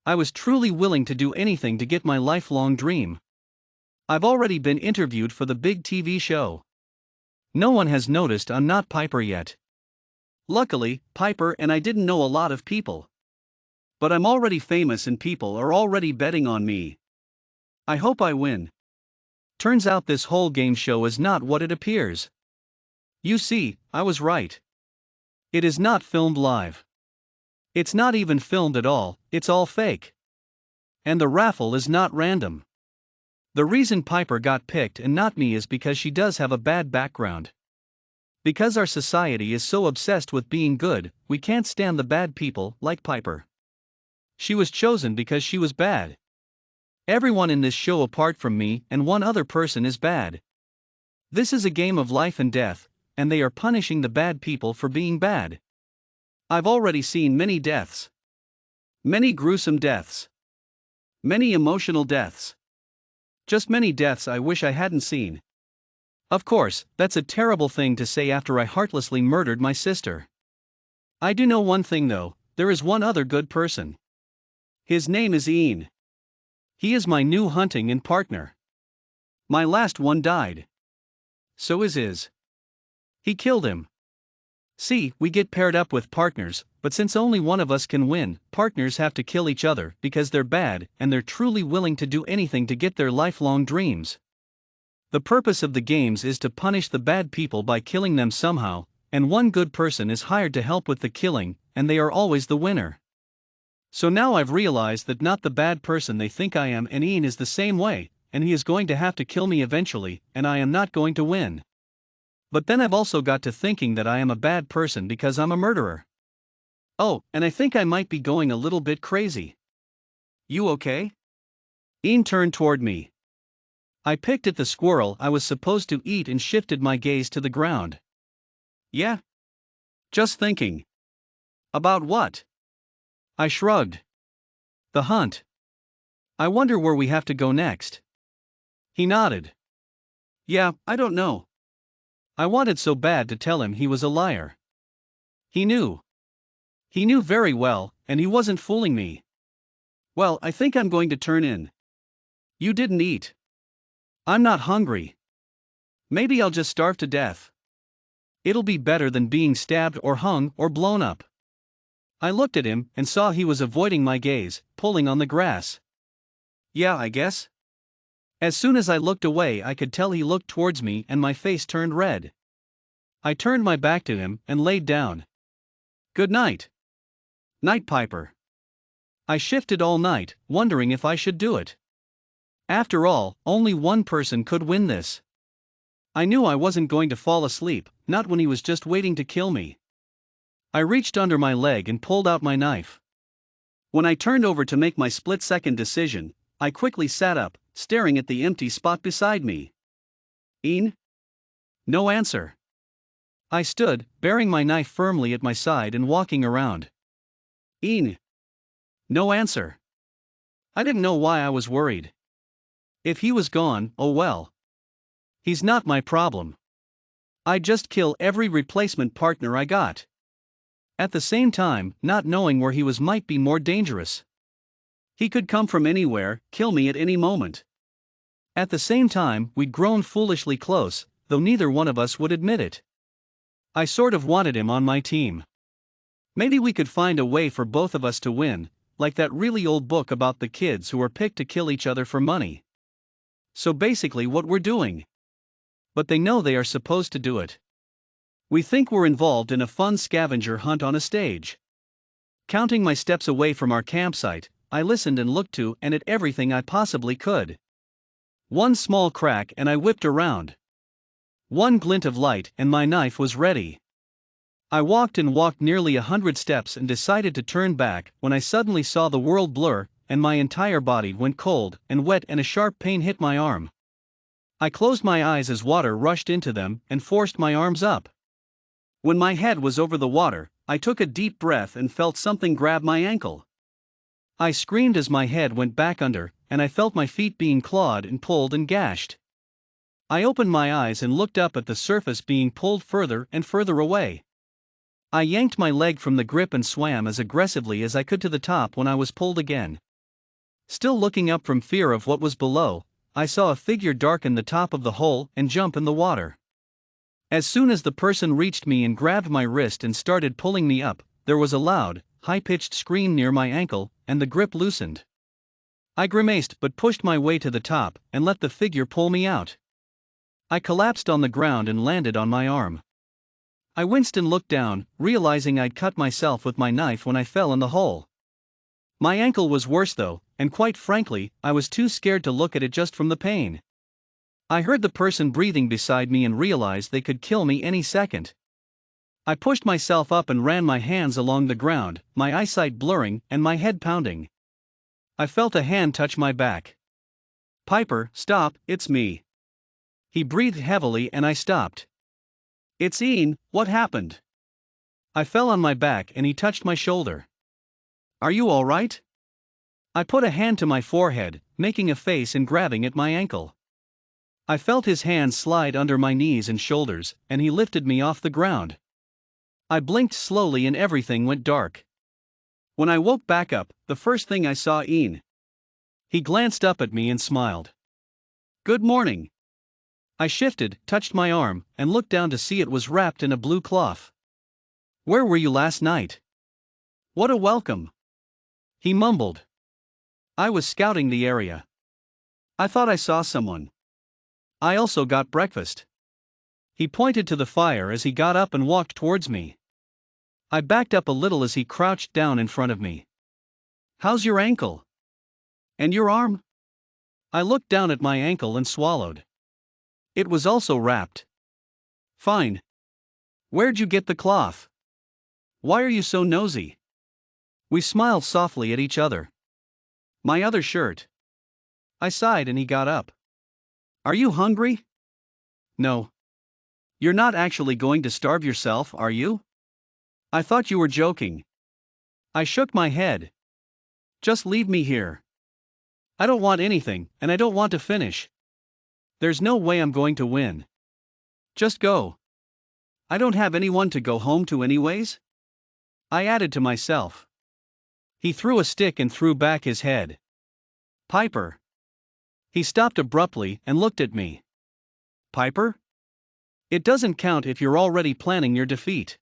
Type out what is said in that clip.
I was truly willing to do anything to get my lifelong dream. I've already been interviewed for the big TV show. No one has noticed I'm not Piper yet. Luckily, Piper and I didn't know a lot of people. But I'm already famous and people are already betting on me. I hope I win. Turns out this whole game show is not what it appears. You see, I was right. It is not filmed live. It's not even filmed at all, it's all fake. And the raffle is not random. The reason Piper got picked and not me is because she does have a bad background. Because our society is so obsessed with being good, we can't stand the bad people like Piper. She was chosen because she was bad. Everyone in this show apart from me and one other person is bad. This is a game of life and death, and they are punishing the bad people for being bad. I've already seen many deaths. Many gruesome deaths. Many emotional deaths. Just many deaths I wish I hadn't seen. Of course, that's a terrible thing to say after I heartlessly murdered my sister. I do know one thing though, there is one other good person. His name is Ian. He is my new hunting and partner. My last one died. So is his. He killed him. See, we get paired up with partners, but since only one of us can win, partners have to kill each other because they're bad and they're truly willing to do anything to get their lifelong dreams. The purpose of the games is to punish the bad people by killing them somehow, and one good person is hired to help with the killing, and they are always the winner. So now I've realized that not the bad person they think I am, and Ian is the same way, and he is going to have to kill me eventually, and I am not going to win. But then I've also got to thinking that I am a bad person because I'm a murderer. Oh, and I think I might be going a little bit crazy. You okay? Ian turned toward me. I picked at the squirrel I was supposed to eat and shifted my gaze to the ground. Yeah? Just thinking. About what? I shrugged. The hunt. I wonder where we have to go next. He nodded. Yeah, I don't know. I wanted so bad to tell him he was a liar. He knew. He knew very well, and he wasn't fooling me. Well, I think I'm going to turn in. You didn't eat. I'm not hungry. Maybe I'll just starve to death. It'll be better than being stabbed or hung or blown up. I looked at him and saw he was avoiding my gaze, pulling on the grass. Yeah, I guess. As soon as I looked away, I could tell he looked towards me and my face turned red. I turned my back to him and laid down. Good night. Night, Piper. I shifted all night, wondering if I should do it. After all, only one person could win this. I knew I wasn't going to fall asleep, not when he was just waiting to kill me. I reached under my leg and pulled out my knife. When I turned over to make my split-second decision, I quickly sat up, staring at the empty spot beside me. Ian? No answer. I stood, bearing my knife firmly at my side and walking around. Ian? No answer. I didn't know why I was worried. If he was gone, oh well. He's not my problem. I'd just kill every replacement partner I got. At the same time, not knowing where he was might be more dangerous. He could come from anywhere, kill me at any moment. At the same time, we'd grown foolishly close, though neither one of us would admit it. I sort of wanted him on my team. Maybe we could find a way for both of us to win, like that really old book about the kids who were picked to kill each other for money. So basically what we're doing. But they know they are supposed to do it. We think we're involved in a fun scavenger hunt on a stage. Counting my steps away from our campsite, I listened and looked to and at everything I possibly could. One small crack and I whipped around. One glint of light and my knife was ready. I walked and walked nearly 100 steps and decided to turn back when I suddenly saw the world blur, and my entire body went cold and wet and a sharp pain hit my arm. I closed my eyes as water rushed into them and forced my arms up. When my head was over the water, I took a deep breath and felt something grab my ankle. I screamed as my head went back under, and I felt my feet being clawed and pulled and gashed. I opened my eyes and looked up at the surface being pulled further and further away. I yanked my leg from the grip and swam as aggressively as I could to the top when I was pulled again. Still looking up from fear of what was below, I saw a figure darken the top of the hole and jump in the water. As soon as the person reached me and grabbed my wrist and started pulling me up, there was a loud, high-pitched scream near my ankle, and the grip loosened. I grimaced but pushed my way to the top and let the figure pull me out. I collapsed on the ground and landed on my arm. I winced and looked down, realizing I'd cut myself with my knife when I fell in the hole. My ankle was worse though, and quite frankly, I was too scared to look at it just from the pain. I heard the person breathing beside me and realized they could kill me any second. I pushed myself up and ran my hands along the ground, my eyesight blurring and my head pounding. I felt a hand touch my back. "Piper, stop, it's me." He breathed heavily and I stopped. "It's Ian, what happened?" I fell on my back and he touched my shoulder. "Are you all right?" I put a hand to my forehead, making a face and grabbing at my ankle. I felt his hand slide under my knees and shoulders, and he lifted me off the ground. I blinked slowly and everything went dark. When I woke back up, the first thing I saw Ian. He glanced up at me and smiled. "Good morning." I shifted, touched my arm, and looked down to see it was wrapped in a blue cloth. "Where were you last night?" "What a welcome." He mumbled. "I was scouting the area. I thought I saw someone. I also got breakfast." He pointed to the fire as he got up and walked towards me. I backed up a little as he crouched down in front of me. "How's your ankle? And your arm?" I looked down at my ankle and swallowed. It was also wrapped. "Fine. Where'd you get the cloth? Why are you so nosy?" We smiled softly at each other. "My other shirt." I sighed and he got up. "Are you hungry?" "No." "You're not actually going to starve yourself, are you?" "I thought you were joking." I shook my head. "Just leave me here. I don't want anything, and I don't want to finish. There's no way I'm going to win. Just go." "I don't have anyone to go home to anyways?" I added to myself. He threw a stick and threw back his head. "Piper." He stopped abruptly and looked at me. "Piper? It doesn't count if you're already planning your defeat."